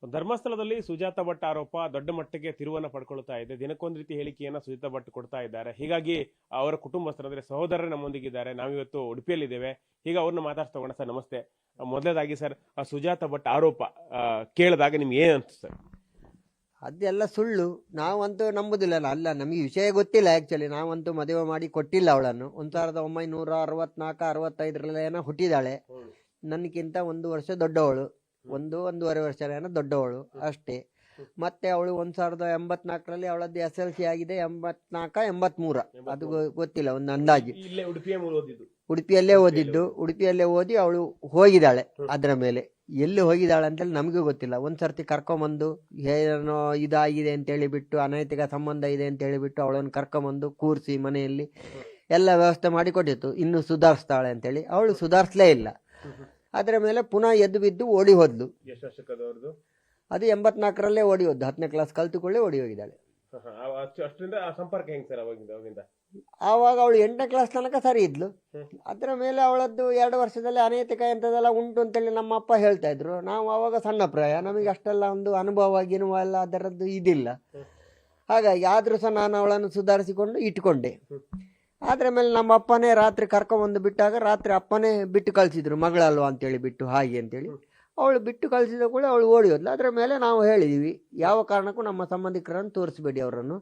ಧರ್ಮಸ್ಥಳದಲ್ಲಿ ಸುಜಾತ ಭಟ್ ಆರೋಪ ದೊಡ್ಡ ಮಟ್ಟಿಗೆ ತಿರುವನ್ನ ಪಡ್ಕೊಳ್ತಾ ಇದೆ. ದಿನಕ್ಕೊಂದು ರೀತಿ ಹೇಳಿಕೆಯನ್ನ ಸುಜಾತ ಭಟ್ ಕೊಡ್ತಾ ಇದ್ದಾರೆ. ಹೀಗಾಗಿ ಅವರ ಕುಟುಂಬಸ್ಥರು ಅಂದ್ರೆ ಸಹೋದರರು ನಮ್ಮೊಂದಿಗಿದ್ದಾರೆ. ನಾವಿವತ್ತು ಉಡುಪಿಯಲ್ಲಿದ್ದೇವೆ. ಈಗ ಅವ್ರನ್ನ ಮಾತಾಡ್ತಾ ಹೋಗೋಣ. ಸರ್ ನಮಸ್ತೆ. ಮೊದಲೇದಾಗಿ ಸರ್, ಸುಜಾತ ಭಟ್ ಆರೋಪ ಕೇಳಿದಾಗ ನಿಮ್ಗೆ ಏನ್ ಅನ್ಸುತ್ತೆ ಸರ್? ಅದೆಲ್ಲ ಸುಳ್ಳು. ನಾವಂತೂ ನಂಬುದಿಲ್ಲ. ಅಲ್ಲ, ನಮಗೆ ವಿಷಯ ಗೊತ್ತಿಲ್ಲ. ಆ್ಯಕ್ಚುಲಿ ನಾವಂತೂ ಮದುವೆ ಮಾಡಿ ಕೊಟ್ಟಿಲ್ಲ ಅವಳನ್ನು. 1964-65 ಏನೋ ಹುಟ್ಟಿದಾಳೆ. ನನಗಿಂತ 1 ವರ್ಷ ದೊಡ್ಡವಳು, 1-1.5 ವರ್ಷ ಏನೋ ದೊಡ್ಡವಳು ಅಷ್ಟೇ. ಮತ್ತೆ ಅವಳು 1984 ಅವಳದ್ದು SLC ಆಗಿದೆ. 84-83 ಅದು ಗೊತ್ತಿಲ್ಲ, ಒಂದು ಅಂದಾಜು. ಉಡುಪಿಯಲ್ಲೇ ಓದಿ ಅವಳು ಹೋಗಿದ್ದಾಳೆ. ಅದರ ಮೇಲೆ ಎಲ್ಲಿ ಹೋಗಿದ್ದಾಳೆ ಅಂತೇಳಿ ನಮಗೂ ಗೊತ್ತಿಲ್ಲ. ಒಂದ್ಸರ್ತಿ ಕರ್ಕೊಂಬಂದು ಏನೋ ಇದಾಗಿದೆ ಅಂತ ಹೇಳಿಬಿಟ್ಟು, ಅನೈತಿಕ ಸಂಬಂಧ ಇದೆ ಅಂತ ಹೇಳಿಬಿಟ್ಟು ಅವಳನ್ನು ಕರ್ಕೊಂಬಂದು ಕೂರಿಸಿ ಮನೆಯಲ್ಲಿ ಎಲ್ಲ ವ್ಯವಸ್ಥೆ ಮಾಡಿ ಕೊಟ್ಟಿತ್ತು. ಇನ್ನು ಸುಧಾರಿಸ್ತಾಳೆ ಅಂತೇಳಿ. ಅವಳು ಸುಧಾರಿಸಲೇ ಇಲ್ಲ. ಅದರ ಮೇಲೆ ಪುನಃ ಎದ್ದು ಬಿದ್ದು ಓಡಿ ಹೋದ್ಲು. ಅದು 84 ಓಡಿ ಹೋದ್ದು. 10ನೇ ಕ್ಲಾಸ್ ಕಲ್ತುಕೊಳ್ಳಿ ಓಡಿ ಹೋಗಿದ್ದಾಳೆ. ಸಂಪರ್ಕ ಹೆಂಗ್ ಸರ್ ಅವಾಗಿಂದ? ಆವಾಗ ಅವಳು 8ನೇ ಕ್ಲಾಸ್ ತನಕ ಸರಿ ಇದ್ಲು. ಅದರ ಮೇಲೆ ಅವಳದ್ದು 2 ವರ್ಷದಲ್ಲಿ ಅನೈತಿಕ ಎಂಥದೆಲ್ಲ ಉಂಟು ಅಂತೇಳಿ ನಮ್ಮ ಅಪ್ಪ ಹೇಳ್ತಾ ಇದ್ರು. ನಾವು ಆವಾಗ ಸಣ್ಣ ಪ್ರಾಯ, ನಮಗೆ ಅಷ್ಟೆಲ್ಲ ಒಂದು ಅನುಭವ ಗಿನುವ ಎಲ್ಲ ಅದರದ್ದು ಇದಿಲ್ಲ. ಹಾಗಾಗಿ ಆದರೂ ಸಹ ನಾನು ಅವಳನ್ನು ಸುಧಾರಿಸಿಕೊಂಡು ಇಟ್ಕೊಂಡೆ. ಅದ್ರ ಮೇಲೆ ನಮ್ಮ ಅಪ್ಪನೇ ರಾತ್ರಿ ಕರ್ಕೊಂಬಂದು ಬಿಟ್ಟಾಗ ರಾತ್ರಿ ಅಪ್ಪನೇ ಬಿಟ್ಟು ಕಳಿಸಿದ್ರು, ಮಗಳಲ್ವಾ ಅಂತೇಳಿ ಬಿಟ್ಟು ಹಾಗೆ ಅಂತೇಳಿ. ಅವಳು ಬಿಟ್ಟು ಕಳಿಸಿದ ಕೂಡ ಅವಳು ಓಡಿ ಹೋದ್ಲು. ಅದರ ಮೇಲೆ ನಾವು ಹೇಳಿದ್ವಿ, ಯಾವ ಕಾರಣಕ್ಕೂ ನಮ್ಮ ಸಂಬಂಧಿಕರನ್ನು ತೋರಿಸ್ಬೇಡಿ ಅವರನ್ನು,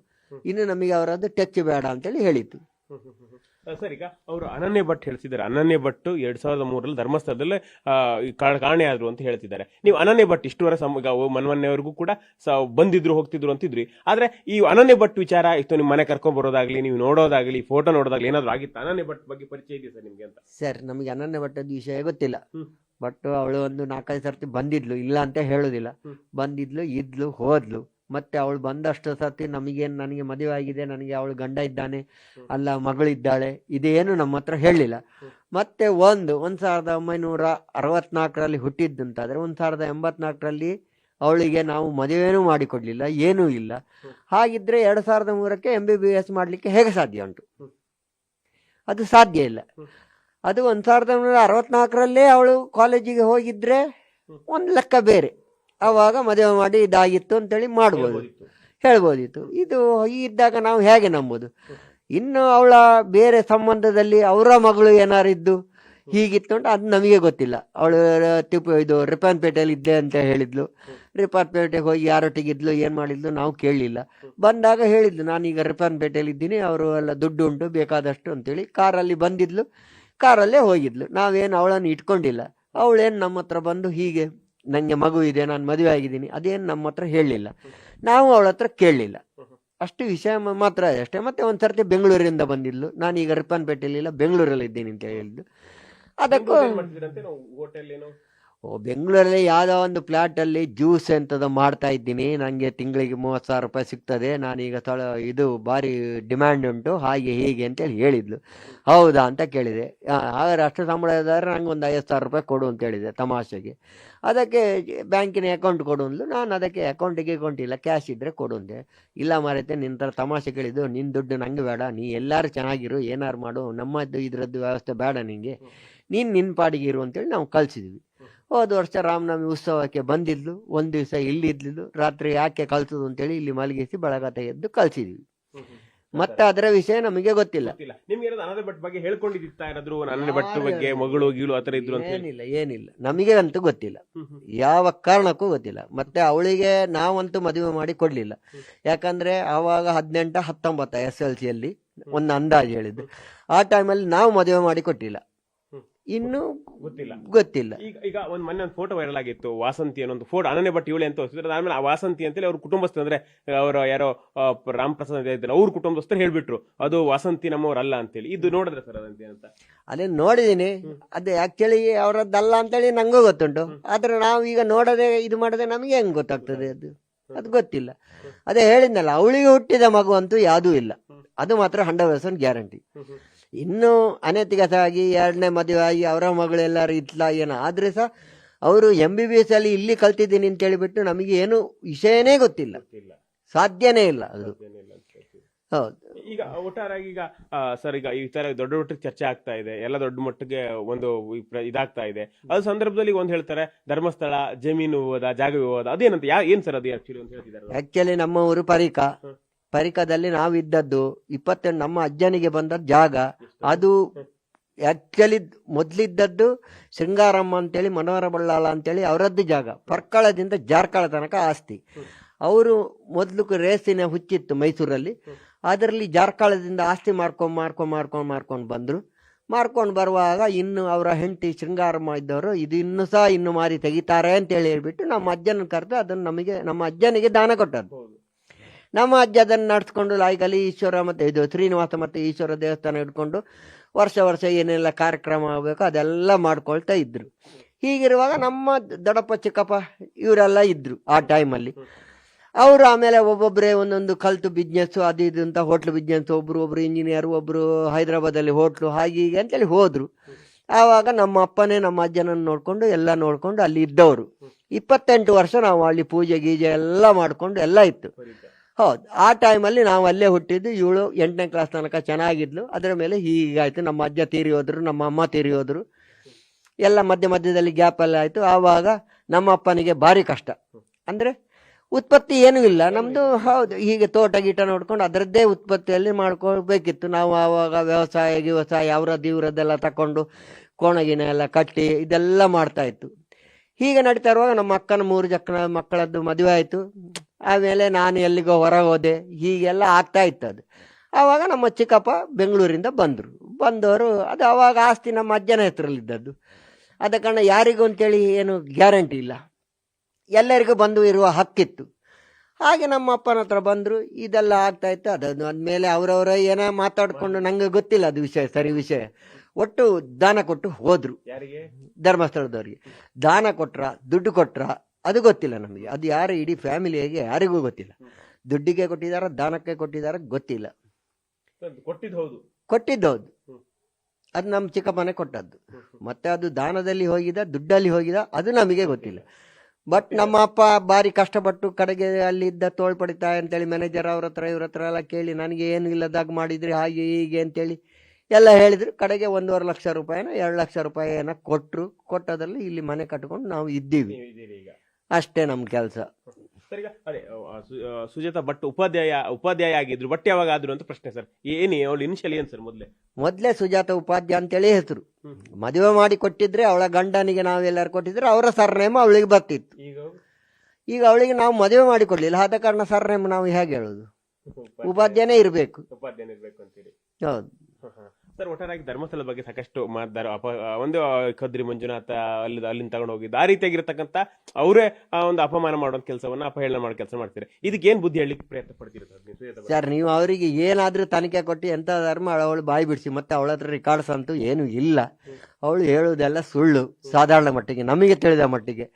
ಇನ್ನು ನಮಗೆ ಅವರದ್ದು ಟಚ್ ಬೇಡ ಅಂತೇಳಿ ಹೇಳಿತ್ತು. ಸರ್, ಈಗ ಅವರು ಅನನ್ಯ ಭಟ್ ಹೇಳ್ತಿದ್ದಾರೆ. ಅನನ್ಯ ಭಟ್ 2003 ಧರ್ಮಸ್ಥಳದಲ್ಲೇ ಕಾಣೆ ಆದ್ರು ಅಂತ ಹೇಳ್ತಿದ್ದಾರೆ. ನೀವು ಅನನ್ಯ ಭಟ್ ಇಷ್ಟುವರೆ ಮನ್ವನ್ಯವರೆಗೂ ಕೂಡ ಬಂದಿದ್ರು ಹೋಗ್ತಿದ್ರು ಅಂತಿದ್ರಿ. ಆದ್ರೆ ಈ ಅನನ್ಯ ಭಟ್ ವಿಚಾರ ಇತ್ತು, ನಿಮ್ ಮನೆ ಕರ್ಕೊಂಡ್ ಬರೋದಾಗ್ಲಿ, ನೀವು ನೋಡೋದಾಗ್ಲಿ, ಫೋಟೋ ನೋಡೋದಾಗ್ಲಿ ಏನಾದ್ರು ಆಗಿತ್ತು? ಅನನ್ಯ ಭಟ್ ಬಗ್ಗೆ ಪರಿಚಯ ಇದೆ ಸರ್ ನಿಮ್ಗೆ ಅಂತ? ಸರ್, ನಮಗೆ ಅನನ್ಯ ಭಟ್ಟದ ವಿಷಯ ಗೊತ್ತಿಲ್ಲ. ಬಟ್ ಅವಳು ಒಂದು 4-5 ಸರ್ತಿ ಬಂದಿದ್ಲು, ಇಲ್ಲ ಅಂತ ಹೇಳುದಿಲ್ಲ. ಬಂದಿದ್ಲು, ಇದ್ಲು, ಹೋದ್ಲು. ಮತ್ತೆ ಅವಳು ಬಂದಷ್ಟು ಸರ್ತಿ ನನಗೆ ಮದುವೆ ಆಗಿದೆ, ನನಗೆ ಅವಳು ಗಂಡ ಇದ್ದಾನೆ, ಅಲ್ಲ ಮಗಳಿದ್ದಾಳೆ, ಇದೇನು ನಮ್ಮ ಹತ್ರ ಹೇಳಲಿಲ್ಲ. ಮತ್ತೆ 1964 ಹುಟ್ಟಿದ್ದಂತಾದ್ರೆ 1984 ಅವಳಿಗೆ ನಾವು ಮದುವೆನೂ ಮಾಡಿಕೊಡ್ಲಿಲ್ಲ, ಏನೂ ಇಲ್ಲ. ಹಾಗಿದ್ರೆ 2003 MBBS ಮಾಡ್ಲಿಕ್ಕೆ ಹೇಗೆ ಸಾಧ್ಯ ಉಂಟು? ಅದು ಸಾಧ್ಯ ಇಲ್ಲ. ಅದು 1964 ಅವಳು ಕಾಲೇಜಿಗೆ ಹೋಗಿದ್ರೆ ಒಂದು ಲೆಕ್ಕ ಬೇರೆ, ಆವಾಗ ಮದುವೆ ಮಾಡಿ ಇದಾಗಿತ್ತು ಅಂತೇಳಿ ಹೇಳ್ಬೋದಿತ್ತು. ಇದು ಇದ್ದಾಗ ನಾವು ಹೇಗೆ ನಂಬೋದು? ಇನ್ನು ಅವಳ ಬೇರೆ ಸಂಬಂಧದಲ್ಲಿ ಅವರ ಮಗಳು ಏನಾರಿದ್ದು ಹೀಗಿತ್ತು ಅಂತ ಅದು ನಮಗೆ ಗೊತ್ತಿಲ್ಲ. ಅವಳು ಇದು ರಿಪ್ಪನ್ಪೇಟೆಯಲ್ಲಿ ಇದ್ದೆ ಅಂತ ಹೇಳಿದ್ಲು. ರಿಪ್ಪನ್ಪೇಟೆಗೆ ಹೋಗಿ ಯಾರೊಟ್ಟಿಗಿದ್ಲು, ಏನು ಮಾಡಿದ್ಲು ನಾವು ಕೇಳಲಿಲ್ಲ. ಬಂದಾಗ ಹೇಳಿದ್ಲು, ನಾನೀಗ ರಿಪ್ಪನ್ಪೇಟೆಯಲ್ಲಿ ಇದ್ದೀನಿ, ಅವರು ಎಲ್ಲ ದುಡ್ಡು ಉಂಟು ಬೇಕಾದಷ್ಟು ಅಂತೇಳಿ. ಕಾರಲ್ಲಿ ಬಂದಿದ್ಲು, ಕಾರಲ್ಲೇ ಹೋಗಿದ್ಲು. ನಾವೇನು ಅವಳನ್ನು ಇಟ್ಕೊಂಡಿಲ್ಲ. ಅವಳೇನು ನಮ್ಮ ಹತ್ರ ಬಂದು ಹೀಗೆ ನನಗೆ ಮಗು ಇದೆ, ನಾನು ಮದುವೆ ಆಗಿದ್ದೀನಿ, ಅದೇನು ನಮ್ಮ ಹತ್ರ ಹೇಳಲಿಲ್ಲ, ನಾವು ಅವಳ ಹತ್ರ ಕೇಳಲಿಲ್ಲ. ಅಷ್ಟು ವಿಷಯ ಮಾತ್ರ ಅಷ್ಟೇ. ಮತ್ತೆ ಒಂದ್ಸರ್ತಿ ಬೆಂಗಳೂರಿಂದ ಬಂದಿದ್ಲು, ನಾನೀಗ ರಿಪ್ಪನ್ಪೇಟೆಯಲ್ಲಿಲ್ಲ, ಬೆಂಗಳೂರಲ್ಲಿ ಇದ್ದೀನಿ ಅಂತ ಹೇಳಿದ್ಲು. ಅದಕ್ಕೂ ಬೆಂಗಳೂರಲ್ಲಿ ಯಾವುದೋ ಒಂದು ಫ್ಲಾಟಲ್ಲಿ ಜ್ಯೂಸ್ ಎಂಥದ್ದು ಮಾಡ್ತಾ ಇದ್ದೀನಿ, ನನಗೆ ತಿಂಗಳಿಗೆ 30,000 ರೂಪಾಯಿ ಸಿಗ್ತದೆ, ನಾನೀಗ ಇದು ಭಾರಿ ಡಿಮ್ಯಾಂಡ್ ಉಂಟು, ಹಾಗೆ ಹೀಗೆ ಅಂತೇಳಿ ಹೇಳಿದ್ಲು. ಹೌದಾ ಅಂತ ಕೇಳಿದೆ. ಹಾಗಾದ್ರೆ ಅಷ್ಟು ಸಂಬಳ ಇದ್ದಾರೆ, ನಂಗೆ ಒಂದು 50,000 ರೂಪಾಯಿ ಕೊಡು ಅಂತ ಹೇಳಿದೆ ತಮಾಷೆಗೆ. ಅದಕ್ಕೆ ಬ್ಯಾಂಕಿನ ಅಕೌಂಟ್ ಕೊಡು ಅಂದ್ಲು. ನಾನು ಅದಕ್ಕೆ ಅಕೌಂಟ್ ಇಲ್ಲ, ಕ್ಯಾಶ್ ಇದ್ದರೆ ಕೊಡು ಅಂದೆ. ಇಲ್ಲ ಮಾರೈತೆ, ನಿನ್ನ ಥರ ತಮಾಷೆ ಕೇಳಿದ್ದು, ನಿನ್ನ ದುಡ್ಡು ನಂಗೆ ಬೇಡ, ನೀ ಎಲ್ಲರೂ ಚೆನ್ನಾಗಿರು, ಏನಾರು ಮಾಡು, ನಮ್ಮದು ಇದರದ್ದು ವ್ಯವಸ್ಥೆ ಬೇಡ ನಿನಗೆ, ನೀನು ನಿನ್ನ ಪಾಡಿಗೆ ಇರು ಅಂತೇಳಿ ನಾವು ಕಳಿಸಿದ್ವಿ. ಹೋದ ವರ್ಷ ರಾಮನವಮಿ ಉತ್ಸವಕ್ಕೆ ಬಂದಿದ್ಲು, ಒಂದು ದಿವಸ ಇಲ್ಲಿ ಇದ್ಲಿದ್ದು, ರಾತ್ರಿ ಯಾಕೆ ಕಳ್ಸೋದು ಅಂತೇಳಿ ಇಲ್ಲಿ ಮಲಗಿಸಿ ಬೆಳಗಾತ ಎದ್ದು ಕಳ್ಸಿದ್ವಿ. ಮತ್ತೆ ಅದರ ವಿಷಯ ನಮಗೆ ಗೊತ್ತಿಲ್ಲ. ಏನಿಲ್ಲ ನಮಗೆ ಅಂತೂ ಗೊತ್ತಿಲ್ಲ, ಯಾವ ಕಾರಣಕ್ಕೂ ಗೊತ್ತಿಲ್ಲ. ಮತ್ತೆ ಅವಳಿಗೆ ನಾವಂತೂ ಮದುವೆ ಮಾಡಿ ಕೊಡ್ಲಿಲ್ಲ. ಯಾಕಂದ್ರೆ ಆವಾಗ 18-19 SLCಯಲ್ಲಿ ಒಂದು ಅಂದಾಜು ಹೇಳಿದ್ದು. ಆ ಟೈಮಲ್ಲಿ ನಾವು ಮದುವೆ ಮಾಡಿ ಕೊಟ್ಟಿಲ್ಲ, ಇನ್ನು ಗೊತ್ತಿಲ್ಲ. ಈಗ ಒಂದು ಮೊನ್ನೆ ಒಂದು ಫೋಟೋ ವೈರಲ್ ಆಗಿತ್ತು, ವಾಸಂತಿ ಅನ್ನೋ ಫೋಟೋ. ಅನನ್ಯ ಭಟ್ ಇವಳೆ ಅಂತ ತೋರಿಸಿದ್ರೆ, ಆದ್ಮೇಲೆ ಆ ವಾಸಂತಿ ಅಂತೇಳಿ ಅವ್ರ ಕುಟುಂಬಸ್ಥರು, ಅಂದ್ರೆ ಅವರು ಯಾರೋ ರಾಮಪ್ರಸಾದ್ ಇದ್ದಾರೆ, ಅವ್ರ ಕುಟುಂಬಸ್ಥರು ಹೇಳ್ಬಿಟ್ರು ಅದು ವಾಸಂತಿ ನಮ್ಮವ್ರಲ್ಲ ಅಂತೇಳಿ. ಇದು ನೋಡಿದ್ರೆ ಸರ್ ಅದಂತೆ ಅಂತ? ಅದೇ ನೋಡಿದೀನಿ. ಅದು ಆಕ್ಚುಲಿ ಅವರದ್ದಲ್ಲ ಅಂತೇಳಿ ನಂಗೂ ಗೊತ್ತುಂಟು. ಆದ್ರೆ ನಾವು ಈಗ ನೋಡದೆ ಇದು ಮಾಡದೆ ನಮಗೆ ಹೆಂಗ್ ಗೊತ್ತಾಗ್ತದೆ? ಅದು ಗೊತ್ತಿಲ್ಲ. ಅದೇ ಹೇಳಿದ್ನಲ್ಲ, ಅವಳಿಗೆ ಹುಟ್ಟಿದ ಮಗು ಅಂತೂ ಯಾವುದೂ ಇಲ್ಲ, ಅದು ಮಾತ್ರ 100% ಗ್ಯಾರಂಟಿ. ಇನ್ನು ಅನೈತಿಕವಾಗಿ 2ನೇ ಮದುವೆ ಆಗಿ ಅವರ ಮಗಳೆಲ್ಲರೂ ಇತ್ಲ ಏನೋ ಆದ್ರೆ ಸಹ ಅವರು MBBS ಅಲ್ಲಿ ಇಲ್ಲಿ ಕಲ್ತಿದ್ದೀನಿ ಅಂತ ಹೇಳಿಬಿಟ್ಟು ನಮಗೆ ಏನು ವಿಷಯನೇ ಗೊತ್ತಿಲ್ಲ, ಸಾಧ್ಯನೇ ಇಲ್ಲ ಅದು. ಹೌದು. ಈಗ ಒಟ್ಟಾರಾಗಿ ಈಗ ಸರ್ ಈಗ ಈ ತರ ದೊಡ್ಡ ಮಟ್ಟಕ್ಕೆ ಚರ್ಚೆ ಆಗ್ತಾ ಇದೆ, ಎಲ್ಲ ದೊಡ್ಡ ಮಟ್ಟಿಗೆ ಒಂದು ಇದಾಗ್ತಾ ಇದೆ. ಅದ ಸಂದರ್ಭದಲ್ಲಿ ಒಂದ್ ಹೇಳ್ತಾರೆ ಧರ್ಮಸ್ಥಳ ಜಮೀನು ವಿವಾದ, ಜಾಗ ವಿವಾದ, ಅದೇನಂತ ಏನ್ ಸರ್ ಅದು ಆಕ್ಚುಲಿ ಅಂತ ಹೇಳ್ತಿದ್ದಾರೆ. ಆಕ್ಚುಲಿ ನಮ್ಮ ಊರು ಪರಿಕದಲ್ಲಿ ನಾವಿದ್ದದ್ದು 28 ನಮ್ಮ ಅಜ್ಜನಿಗೆ ಬಂದ ಜಾಗ. ಅದು ಆಕ್ಚುಲಿ ಮೊದ್ಲಿದ್ದದ್ದು ಶೃಂಗಾರಮ್ಮ ಅಂತೇಳಿ ಮನೋಹರ ಬಳ್ಳಾಳ ಅಂತೇಳಿ ಅವರದ್ದು ಜಾಗ. ಪರ್ಕಳದಿಂದ ಜಾರ್ಕಳ ತನಕ ಆಸ್ತಿ. ಅವರು ಮೊದ್ಲು ರೇಸಿನ ಹುಚ್ಚಿತ್ತು ಮೈಸೂರಲ್ಲಿ, ಅದರಲ್ಲಿ ಜಾರ್ಕಾಳದಿಂದ ಆಸ್ತಿ ಮಾರ್ಕೊಂಡು ಬಂದ್ರು. ಮಾರ್ಕೊಂಡು ಬರುವಾಗ ಇನ್ನು ಅವರ ಹೆಂಡತಿ ಶೃಂಗಾರಮ್ಮ ಇದ್ದವರು ಇದು ಇನ್ನು ಮಾರಿ ತೆಗಿತಾರೆ ಅಂತೇಳಿ ಹೇಳ್ಬಿಟ್ಟು ನಮ್ಮ ಅಜ್ಜನ ಕರೆದು ಅದನ್ನು ನಮ್ಮ ಅಜ್ಜನಿಗೆ ದಾನ ಕೊಟ್ಟದ್ದು. ನಮ್ಮ ಅಜ್ಜ ಅದನ್ನು ನಡೆಸ್ಕೊಂಡು ಲಾಯ್ಕಲ್ಲಿ ಈಶ್ವರ ಮತ್ತು ಇದು ಶ್ರೀನಿವಾಸ ಮತ್ತು ಈಶ್ವರ ದೇವಸ್ಥಾನ ಇಟ್ಕೊಂಡು ವರ್ಷ ಏನೆಲ್ಲ ಕಾರ್ಯಕ್ರಮ ಆಗಬೇಕು ಅದೆಲ್ಲ ಮಾಡ್ಕೊಳ್ತಾ ಇದ್ರು. ಹೀಗಿರುವಾಗ ನಮ್ಮ ದೊಡ್ಡಪ್ಪ ಚಿಕ್ಕಪ್ಪ ಇವರೆಲ್ಲ ಇದ್ರು ಆ ಟೈಮಲ್ಲಿ. ಅವರು ಆಮೇಲೆ ಒಬ್ಬೊಬ್ಬರೇ ಒಂದೊಂದು ಕಲ್ತು ಬಿಸ್ನೆಸ್ಸು ಅದು ಇದು ಅಂತ ಹೋಟ್ಲು ಬಿಸ್ನೆಸ್, ಒಬ್ರು ಇಂಜಿನಿಯರ್, ಒಬ್ಬರು ಹೈದರಾಬಾದಲ್ಲಿ ಹೋಟ್ಲು, ಹಾಗೆ ಹೀಗೆ ಅಂತೇಳಿ ಹೋದರು. ಆವಾಗ ನಮ್ಮ ಅಪ್ಪನೇ ನಮ್ಮ ಅಜ್ಜನನ್ನು ನೋಡಿಕೊಂಡು ಎಲ್ಲ ನೋಡಿಕೊಂಡು ಅಲ್ಲಿ ಇದ್ದವರು. 28 ವರ್ಷ ನಾವು ಅಲ್ಲಿ ಪೂಜೆ ಗೀಜೆ ಎಲ್ಲ ಮಾಡಿಕೊಂಡು ಎಲ್ಲ ಇತ್ತು. ಹೌದು, ಆ ಟೈಮಲ್ಲಿ ನಾವು ಅಲ್ಲೇ ಹುಟ್ಟಿದ್ದು. ಇವಳು 8ನೇ ಕ್ಲಾಸ್ ತನಕ ಚೆನ್ನಾಗಿದ್ಲು. ಅದರ ಮೇಲೆ ಹೀಗಾಯಿತು. ನಮ್ಮ ಅಜ್ಜ ತೀರಿ ಹೋದ್ರು, ನಮ್ಮ ಅಮ್ಮ ತೀರಿ ಹೋದ್ರು, ಎಲ್ಲ ಮಧ್ಯದಲ್ಲಿ ಗ್ಯಾಪಲ್ಲಿ ಆಯಿತು. ಆವಾಗ ನಮ್ಮ ಅಪ್ಪನಿಗೆ ಭಾರಿ ಕಷ್ಟ. ಅಂದರೆ ಉತ್ಪತ್ತಿ ಏನೂ ಇಲ್ಲ ನಮ್ಮದು. ಹೌದು, ಹೀಗೆ ತೋಟ ಗೀಟ ನೋಡ್ಕೊಂಡು ಅದರದ್ದೇ ಉತ್ಪತ್ತಿಯಲ್ಲಿ ಮಾಡ್ಕೊಳ್ಬೇಕಿತ್ತು. ನಾವು ಆವಾಗ ವ್ಯವಸಾಯ ಅವರದ್ದು ಇವರದ್ದೆಲ್ಲ ತಗೊಂಡು ಕೋಣಗಿನ ಎಲ್ಲ ಕಟ್ಟಿ ಇದೆಲ್ಲ ಮಾಡ್ತಾ ಇತ್ತು. ಹೀಗೆ ನಡೀತಾ ಇರುವಾಗ ನಮ್ಮ ಅಕ್ಕನ 3 ಜನ ಮಕ್ಕಳದ್ದು ಮದುವೆ ಆಯಿತು. ಆಮೇಲೆ ನಾನು ಎಲ್ಲಿಗೋ ಹೊರಗೆ ಹೋದೆ, ಹೀಗೆಲ್ಲ ಆಗ್ತಾ ಇತ್ತು ಅದು. ಆವಾಗ ನಮ್ಮ ಚಿಕ್ಕಪ್ಪ ಬೆಂಗಳೂರಿಂದ ಬಂದವರು ಅದು ಆವಾಗ ಆಸ್ತಿ ನಮ್ಮ ಅಜ್ಜನ ಹೆಸರಲ್ಲಿದ್ದದ್ದು. ಆದ ಕಾರಣ ಯಾರಿಗೂ ಅಂತೇಳಿ ಏನು ಗ್ಯಾರಂಟಿ ಇಲ್ಲ, ಎಲ್ಲರಿಗೂ ಬಂದು ಇರುವ ಹಕ್ಕಿತ್ತು. ಹಾಗೆ ನಮ್ಮ ಅಪ್ಪನ ಹತ್ರ ಬಂದರು, ಇದೆಲ್ಲ ಆಗ್ತಾ ಇತ್ತು. ಅದಾದ್ಮೇಲೆ ಅವರವರ ಏನೋ ಮಾತಾಡಿಕೊಂಡು ನಂಗೆ ಗೊತ್ತಿಲ್ಲ ಅದು ವಿಷಯ. ಒಟ್ಟು ದಾನ ಕೊಟ್ಟು ಹೋದ್ರು. ಧರ್ಮಸ್ಥಳದವ್ರಿಗೆ ದಾನ ಕೊಟ್ರ, ದುಡ್ಡು ಕೊಟ್ರ ಅದು ಗೊತ್ತಿಲ್ಲ ನಮಗೆ. ಅದು ಯಾರು ಇಡೀ ಫ್ಯಾಮಿಲಿಗೆ ಯಾರಿಗೂ ಗೊತ್ತಿಲ್ಲ. ದುಡ್ಡಿಗೆ ಕೊಟ್ಟಿದಾರ, ದಾನಕ್ಕೆ ಕೊಟ್ಟಿದಾರ ಗೊತ್ತಿಲ್ಲ. ಕೊಟ್ಟಿದ್ದು ಹೌದು, ಅದು ನಮ್ಮ ಚಿಕ್ಕಪ್ಪನೇ ಕೊಟ್ಟದ್ದು. ಮತ್ತೆ ಅದು ದಾನದಲ್ಲಿ ಹೋಗಿದ, ದುಡ್ಡಲ್ಲಿ ಹೋಗಿದ ಅದು ನಮಗೆ ಗೊತ್ತಿಲ್ಲ. ಬಟ್ ನಮ್ಮ ಅಪ್ಪ ಭಾರಿ ಕಷ್ಟಪಟ್ಟು ಕಡೆಗೆ ಅಲ್ಲಿದ್ದ ತೋಳ್ಪಡಿತಾ ಅಂತೇಳಿ ಮ್ಯಾನೇಜರ್ ಇವ್ರ ಹತ್ರ ಎಲ್ಲ ಕೇಳಿ ನನಗೆ ಏನು ಇಲ್ಲದಾಗ ಮಾಡಿದ್ರಿ ಹಾಗೆ ಹೀಗೆ ಅಂತೇಳಿ ಎಲ್ಲ ಹೇಳಿದ್ರು. ಕಡೆಗೆ 1.5 ಲಕ್ಷ ರೂಪಾಯಿನ 2 ಲಕ್ಷ ರೂಪಾಯಿನ ಕೊಟ್ಟದ್ರಲ್ಲಿ ಇಲ್ಲಿ ಮನೆ ಕಟ್ಕೊಂಡು ನಾವು ಇದ್ದೀವಿ. ಅಷ್ಟೇ ನಮ್ಮ ಕೆಲಸ. ಅದೇ ಸುಜಾತ ಭಟ್ ಉಪಾಧ್ಯಾಯ ಆಗಿದ್ರು. ಬಟ್ ಯಾವಾಗ ಆದ್ರು ಅಂತ ಪ್ರಶ್ನೆ ಸರ್. ಅವಳು ಇನಿಷಿಯಲ್ ಏನ್ ಸರ್? ಮೊದ್ಲೇ ಸುಜಾತ ಉಪಾಧ್ಯಾಯ ಅಂತೇಳಿ ಹೆಸರು. ಮದುವೆ ಮಾಡಿ ಕೊಟ್ಟಿದ್ರೆ ಅವಳ ಗಂಡನಿಗೆ ನಾವೆಲ್ಲರೂ ಕೊಟ್ಟಿದ್ರೆ ಅವರ ಸರ್ನೇಮ್ ಅವಳಿಗೆ ಬರ್ತಿತ್ತು. ಈಗ ಅವಳಿಗೆ ನಾವು ಮದುವೆ ಮಾಡಿ ಕೊಡ್ಲಿಲ್ಲ, ಆದ ಕಾರಣ ಸರ್ನೇಮ್ ನಾವು ಹೇಗೆ ಹೇಳುದು? ಉಪಾಧ್ಯಾಯನೇ ಇರಬೇಕು ಅಂತೇಳಿ. ಹೌದು ಸರ್, ಒಟ್ಟಾರಾಗಿ ಧರ್ಮಸ್ಥಳದ ಬಗ್ಗೆ ಸಾಕಷ್ಟು ಒಂದು ಕದ್ರಿ ಮಂಜುನಾಥ ಅಲ್ಲಿಂದ ತಗೊಂಡು ಹೋಗಿದ್ದು, ಆ ರೀತಿಯಾಗಿರ್ತಕ್ಕಂಥ ಅವರೇ ಒಂದು ಅಪಮಾನ ಮಾಡೋ ಕೆಲಸವನ್ನ, ಅಪಹೇಳನ ಮಾಡೋ ಕೆಲಸ ಮಾಡ್ತಾರೆ. ಇದಕ್ಕೆ ಏನ್ ಬುದ್ಧಿ ಹೇಳಲಿಕ್ಕೆ ಪ್ರಯತ್ನ ಪಡ್ತೀರಿ ಸರ್? ನೀವು ಅವರಿಗೆ ಏನಾದ್ರೂ ತನಿಖೆ ಕೊಟ್ಟು ಎಂತ ಧರ್ಮ ಅವಳು ಬಾಯಿ ಬಿಡಿಸಿ, ಮತ್ತೆ ಅವಳ ಹತ್ರ ರಿಕಾರ್ಡ್ಸ್ ಅಂತೂ ಏನು ಇಲ್ಲ. ಅವಳು ಹೇಳುವುದೆಲ್ಲ ಸುಳ್ಳು, ಸಾಧಾರಣ ಮಟ್ಟಿಗೆ ನಮಗೆ ತಿಳಿದ ಮಟ್ಟಿಗೆ.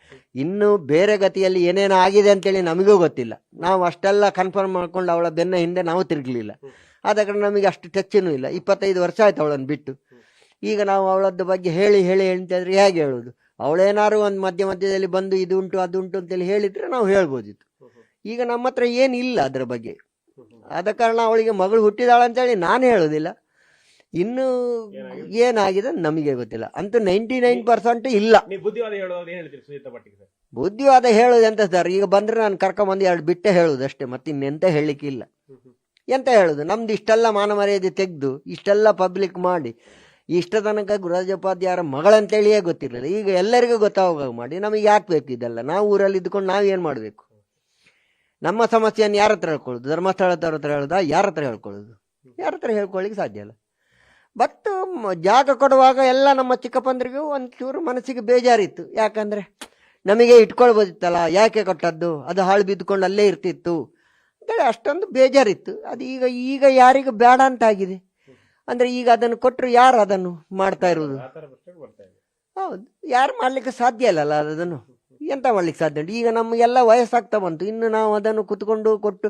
ಇನ್ನು ಬೇರೆ ಗತಿಯಲ್ಲಿ ಏನೇನು ಆಗಿದೆ ಅಂತೇಳಿ ನಮಗೂ ಗೊತ್ತಿಲ್ಲ. ನಾವು ಅಷ್ಟೆಲ್ಲ ಕನ್ಫರ್ಮ್ ಮಾಡ್ಕೊಂಡು ಅವಳ ಬೆನ್ನ ಹಿಂದೆ ನಾವು ತಿರುಗಲಿಲ್ಲ. ಆದ ಕಾರಣ ನಮಗೆ ಅಷ್ಟು ಟಚ್ಚೂ ಇಲ್ಲ. 25 ವರ್ಷ ಆಯ್ತು ಅವಳನ್ನು ಬಿಟ್ಟು. ಈಗ ನಾವು ಅವಳದ್ದು ಬಗ್ಗೆ ಹೇಳಿ ಅಂತಿದ್ರೆ ಹೇಗೆ ಹೇಳುದು? ಅವಳೇನಾದ್ರು ಒಂದು ಮಧ್ಯದಲ್ಲಿ ಬಂದು ಇದು ಉಂಟು ಅದು ಉಂಟು ಅಂತೇಳಿ ಹೇಳಿದ್ರೆ ನಾವು ಹೇಳ್ಬೋದಿತ್ತು. ಈಗ ನಮ್ಮ ಹತ್ರ ಏನಿಲ್ಲ ಅದರ ಬಗ್ಗೆ. ಆದ ಕಾರಣ ಅವಳಿಗೆ ಮಗಳು ಹುಟ್ಟಿದಾಳ ಅಂತೇಳಿ ನಾನು ಹೇಳೋದಿಲ್ಲ. ಇನ್ನು ಏನಾಗಿದೆ ನಮಗೆ ಗೊತ್ತಿಲ್ಲ. ಅಂತೂ 99% ಇಲ್ಲ. ಬುದ್ಧಿವಾದ ಹೇಳೋದು ಎಂತ ಸರ್? ಈಗ ಬಂದ್ರೆ ನಾನು ಕರ್ಕೊಂಬಂದು 2 ಬಿಟ್ಟೆ ಹೇಳುದು ಅಷ್ಟೇ, ಮತ್ತೆ ಇನ್ನೆಂತ ಹೇಳಲಿಕ್ಕಿಲ್ಲ. ಎಂತ ಹೇಳುದು? ನಮ್ದು ಇಷ್ಟೆಲ್ಲ ಮಾನ ಮರ್ಯಾದೆ ತೆಗೆದು ಇಷ್ಟೆಲ್ಲ ಪಬ್ಲಿಕ್ ಮಾಡಿ ಇಷ್ಟ ತನಕ ಗುರುರಾಜೋಪಾಧ್ಯಾಯರ ಮಗಳಂತೇಳಿಯೇ ಗೊತ್ತಿರಲಿಲ್ಲ. ಈಗ ಎಲ್ಲರಿಗೂ ಗೊತ್ತಾಗ ಮಾಡಿ ನಮಗೆ ಯಾಕೆ ಬೇಕು ಇದೆಲ್ಲ? ನಾವು ಊರಲ್ಲಿ ಇದ್ಕೊಂಡು ನಾವು ಏನು ಮಾಡಬೇಕು? ನಮ್ಮ ಸಮಸ್ಯೆಯನ್ನು ಯಾರ ಹತ್ರ ಹೇಳ್ಕೊಳ್ಳೋದು? ಧರ್ಮಸ್ಥಳದವ್ರ ಹತ್ರ ಹೇಳೋದ? ಯಾರ ಹತ್ರ ಹೇಳ್ಕೊಳ್ಳೋದು? ಯಾರ ಹತ್ರ ಹೇಳ್ಕೊಳ್ಳಿಕ್ಕೆ ಸಾಧ್ಯ ಇಲ್ಲ. ಬಟ್ ಜಾಗ ಕೊಡುವಾಗ ಎಲ್ಲ ನಮ್ಮ ಚಿಕ್ಕಪ್ಪಂದ್ರಿಗೂ ಒಂಚೂರು ಮನಸ್ಸಿಗೆ ಬೇಜಾರಿತ್ತು. ಯಾಕಂದರೆ ನಮಗೆ ಇಟ್ಕೊಳ್ಬೋದಿತ್ತಲ್ಲ, ಯಾಕೆ ಕೊಟ್ಟದ್ದು? ಅದು ಹಾಳು ಬಿದ್ದುಕೊಂಡು ಅಲ್ಲೇ ಇರ್ತಿತ್ತು ಅಂತೇಳಿ ಅಷ್ಟೊಂದು ಬೇಜಾರಿತ್ತು. ಅದು ಈಗ ಯಾರಿಗೂ ಬೇಡ ಅಂತ ಆಗಿದೆ. ಅಂದರೆ ಈಗ ಅದನ್ನು ಕೊಟ್ಟರು ಯಾರು ಅದನ್ನು ಮಾಡ್ತಾ ಇರೋದು? ಹೌದು, ಯಾರು ಮಾಡ್ಲಿಕ್ಕೆ ಸಾಧ್ಯ ಇಲ್ಲಲ್ಲ ಅದನ್ನು. ಎಂತ ಮಾಡ್ಲಿಕ್ಕೆ ಸಾಧ್ಯ ಉಂಟು? ಈಗ ನಮಗೆಲ್ಲ ವಯಸ್ಸಾಗ್ತಾ ಬಂತು. ಇನ್ನು ನಾವು ಅದನ್ನು ಕುತ್ಕೊಂಡು ಕೊಟ್ಟು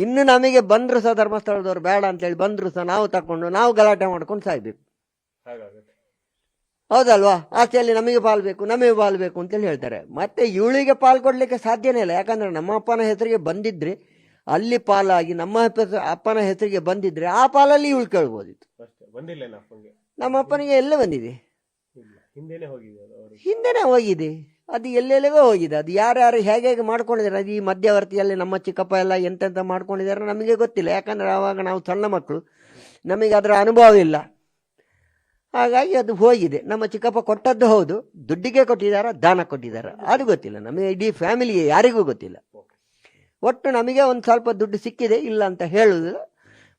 ಇನ್ನು ನಮಗೆ ಬಂದ್ರು ಸಹ ಧರ್ಮಸ್ಥಳದವ್ರು ಬೇಡ ಅಂತೇಳಿ ಬಂದ್ರು ಸಹ ನಾವು ತಕೊಂಡು ನಾವು ಗಲಾಟೆ ಮಾಡ್ಕೊಂಡು ಸಾಯ್ಬೇಕು. ಹೌದಲ್ವಾ? ಆಸೆಯಲ್ಲಿ ನಮಗೆ ಪಾಲು ಬೇಕು ಅಂತೇಳಿ ಹೇಳ್ತಾರೆ. ಮತ್ತೆ ಇವಳಿಗೆ ಪಾಲು ಕೊಡ್ಲಿಕ್ಕೆ ಸಾಧ್ಯನೇ ಇಲ್ಲ. ಯಾಕಂದ್ರೆ ನಮ್ಮ ಅಪ್ಪನ ಹೆಸರಿಗೆ ಬಂದಿದ್ರೆ ಅಲ್ಲಿ ಪಾಲಾಗಿ ನಮ್ಮ ಅಪ್ಪನ ಹೆಸರಿಗೆ ಬಂದಿದ್ರೆ ಆ ಪಾಲಲ್ಲಿ ಇವಳು ಕೇಳ್ಬೋದಿತ್ತು. ಅಷ್ಟೇ ಬಂದಿಲ್ಲ ಅಪ್ಪಂಗೆ. ನಮ್ಮ ಅಪ್ಪನಿಗೆ ಎಲ್ಲ ಬಂದಿದೆ, ಇಲ್ಲ ಹಿಂದೆನೆ ಹೋಗಿದೆ ಅದು ಅವ್ರಿಗೆ. ಹಿಂದೆನೇ ಹೋಗಿದೆ, ಅದು ಎಲ್ಲೆಲ್ಲಿಗೋ ಹೋಗಿದೆ. ಅದು ಯಾರ್ಯಾರು ಹೇಗೆ ಹೇಗೆ ಮಾಡ್ಕೊಂಡಿದ್ದಾರೆ, ಅದು ಈ ಮಧ್ಯವರ್ತಿಯಲ್ಲಿ ನಮ್ಮ ಚಿಕ್ಕಪ್ಪ ಎಲ್ಲ ಎಂತೆಂತ ಮಾಡ್ಕೊಂಡಿದ್ದಾರೆ ನಮಗೆ ಗೊತ್ತಿಲ್ಲ. ಯಾಕಂದ್ರೆ ಆವಾಗ ನಾವು ಸಣ್ಣ ಮಕ್ಕಳು, ನಮಗೆ ಅದರ ಅನುಭವ ಇಲ್ಲ. ಹಾಗಾಗಿ ಅದು ಹೋಗಿದೆ. ನಮ್ಮ ಚಿಕ್ಕಪ್ಪ ಕೊಟ್ಟದ್ದು ಹೌದು, ದುಡ್ಡಿಗೆ ಕೊಟ್ಟಿದ್ದಾರ, ದಾನ ಕೊಟ್ಟಿದ್ದಾರ ಅದು ಗೊತ್ತಿಲ್ಲ ನಮಗೆ, ಇಡೀ ಫ್ಯಾಮಿಲಿಗೆ ಯಾರಿಗೂ ಗೊತ್ತಿಲ್ಲ. ಒಟ್ಟು ನಮಗೆ ಒಂದು ಸ್ವಲ್ಪ ದುಡ್ಡು ಸಿಕ್ಕಿದೆ, ಇಲ್ಲ ಅಂತ ಹೇಳುವುದಿಲ್ಲ.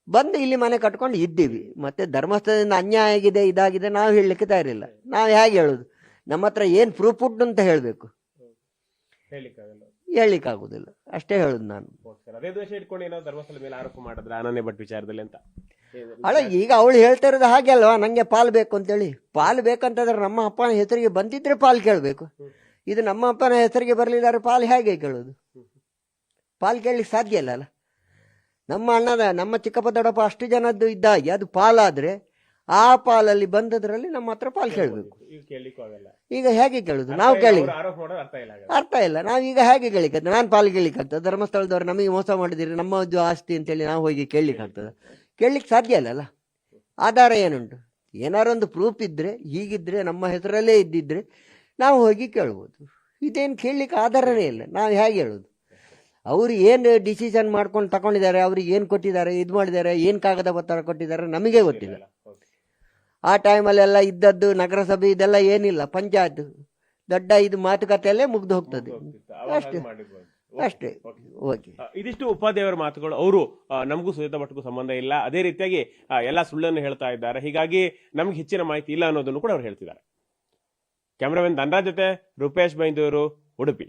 ಬಂದು ಇಲ್ಲಿ ಮನೆ ಕಟ್ಕೊಂಡು ಇದ್ದೀವಿ. ಮತ್ತೆ ಧರ್ಮಸ್ಥಳದಿಂದ ಅನ್ಯಾಯ ಆಗಿದೆ, ಇದಾಗಿದೆ ನಾವು ಹೇಳಲಿಕ್ಕೆ ತಯಾರಿಲ್ಲ. ನಾವು ಹೇಗೆ ಹೇಳೋದು? ನಮ್ಮ ಹತ್ರ ಏನು ಪ್ರೂಫ್ ಉಂಟು ಅಂತ ಹೇಳಬೇಕು, ಹೇಳಲಿಕ್ಕಾಗುದಿಲ್ಲ. ಅಷ್ಟೇ ಹೇಳುದು ನಾನು. ಅದೇ ದ್ವೇಷ ಇಟ್ಕೊಂಡು ಏನೋ ಧರ್ಮಸ್ಥಳ ಮೇಲೆ ಆರೋಪ ಮಾಡಿದ್ರೆ ಅನನ್ಯ ಭಟ್ ವಿಚಾರದಲ್ಲಿ ಅಂತ. ಅಲ್ಲ, ಈಗ ಅವಳು ಹೇಳ್ತಾ ಇರೋದು ಹಾಗೆ ಅಲ್ವಾ, ನಂಗೆ ಪಾಲು ಬೇಕು ಅಂತೇಳಿ. ಪಾಲು ಬೇಕಂತಂದ್ರೆ ನಮ್ಮ ಅಪ್ಪನ ಹೆಸರಿಗೆ ಬಂದಿದ್ರೆ ಪಾಲು ಕೇಳಬೇಕು. ಇದು ನಮ್ಮ ಅಪ್ಪನ ಹೆಸರಿಗೆ ಬರಲಿಲ್ಲ, ಪಾಲು ಹೇಗೆ ಕೇಳೋದು? ಪಾಲು ಕೇಳಲಿಕ್ಕೆ ಸಾಧ್ಯ ಇಲ್ಲ ಅಲ್ಲ. ನಮ್ಮ ಅಣ್ಣದ, ನಮ್ಮ ಚಿಕ್ಕಪ್ಪ ದೊಡ್ಡಪ್ಪ ಅಷ್ಟು ಜನದ್ದು ಇದ್ದಾಗಿ ಅದು ಪಾಲಾದ್ರೆ ಆ ಪಾಲಲ್ಲಿ ಬಂದದ್ರಲ್ಲಿ ನಮ್ಮ ಹತ್ರ ಪಾಲು ಕೇಳಬೇಕು. ಈಗ ಹೇಗೆ ಕೇಳುದು? ನಾವು ಕೇಳಿ ಅರ್ಥ ಇಲ್ಲ. ನಾವೀಗ ಹೇಗೆ ಕೇಳಿಕ್ಕೆ? ನಾನು ಪಾಲು ಕೇಳಿಕ್ಕಾಗ್ತದೆ? ಧರ್ಮಸ್ಥಳದವ್ರು ನಮಗೆ ಮೋಸ ಮಾಡಿದಿರಿ, ನಮ್ಮದು ಆಸ್ತಿ ಅಂತೇಳಿ ನಾವು ಹೋಗಿ ಕೇಳಲಿಕ್ಕಾಗ್ತದೆ? ಕೇಳಲಿಕ್ಕೆ ಸಾಧ್ಯ ಇಲ್ಲಲ್ಲ. ಆಧಾರ ಏನುಂಟು? ಏನಾರೊಂದು ಪ್ರೂಫ್ ಇದ್ರೆ, ಹೀಗಿದ್ರೆ ನಮ್ಮ ಹೆಸರಲ್ಲೇ ಇದ್ದಿದ್ರೆ ನಾವು ಹೋಗಿ ಕೇಳ್ಬೋದು. ಇದೇನು ಕೇಳಲಿಕ್ಕೆ ಆಧಾರನೇ ಇಲ್ಲ. ನಾವು ಹೇಗೆ ಹೇಳೋದು? ಅವರು ಏನು ಡಿಸಿಷನ್ ಮಾಡ್ಕೊಂಡು ತಗೊಂಡಿದ್ದಾರೆ, ಅವ್ರಿಗೆ ಏನು ಕೊಟ್ಟಿದ್ದಾರೆ, ಇದು ಮಾಡಿದ್ದಾರೆ, ಏನು ಕಾಗದ ಪತ್ರ ಕೊಟ್ಟಿದ್ದಾರೆ ನಮಗೆ ಗೊತ್ತಿಲ್ಲ. ಆ ಟೈಮಲ್ಲೆಲ್ಲ ಇದ್ದದ್ದು ನಗರಸಭೆ ಇದೆಲ್ಲ ಏನಿಲ್ಲ, ಪಂಚಾಯತ್ ದೊಡ್ಡ ಇದು ಮಾತುಕತೆಯಲ್ಲೇ ಮುಗ್ದು ಹೋಗ್ತದೆ. ಅಷ್ಟೇ ಅಷ್ಟೇ. ಓಕೆ, ಇದಿಷ್ಟು ಉಪಾಧ್ಯಾಯರ ಮಾತುಗಳು. ಅವರು ನಮಗೂ ಸುಜಾತ ಭಟ್ಗೂ ಸಂಬಂಧ ಇಲ್ಲ, ಅದೇ ರೀತಿಯಾಗಿ ಎಲ್ಲ ಸುಳ್ಳನ್ನು ಹೇಳ್ತಾ ಇದ್ದಾರೆ, ಹೀಗಾಗಿ ನಮ್ಗೆ ಹೆಚ್ಚಿನ ಮಾಹಿತಿ ಇಲ್ಲ ಅನ್ನೋದನ್ನು ಕೂಡ ಅವ್ರು ಹೇಳ್ತಿದ್ದಾರೆ. ಕ್ಯಾಮ್ರಾಮನ್ ಧನರಾಜ್ ಜೊತೆ ರೂಪೇಶ್ ಬೈಂದೂರು, ಉಡುಪಿ.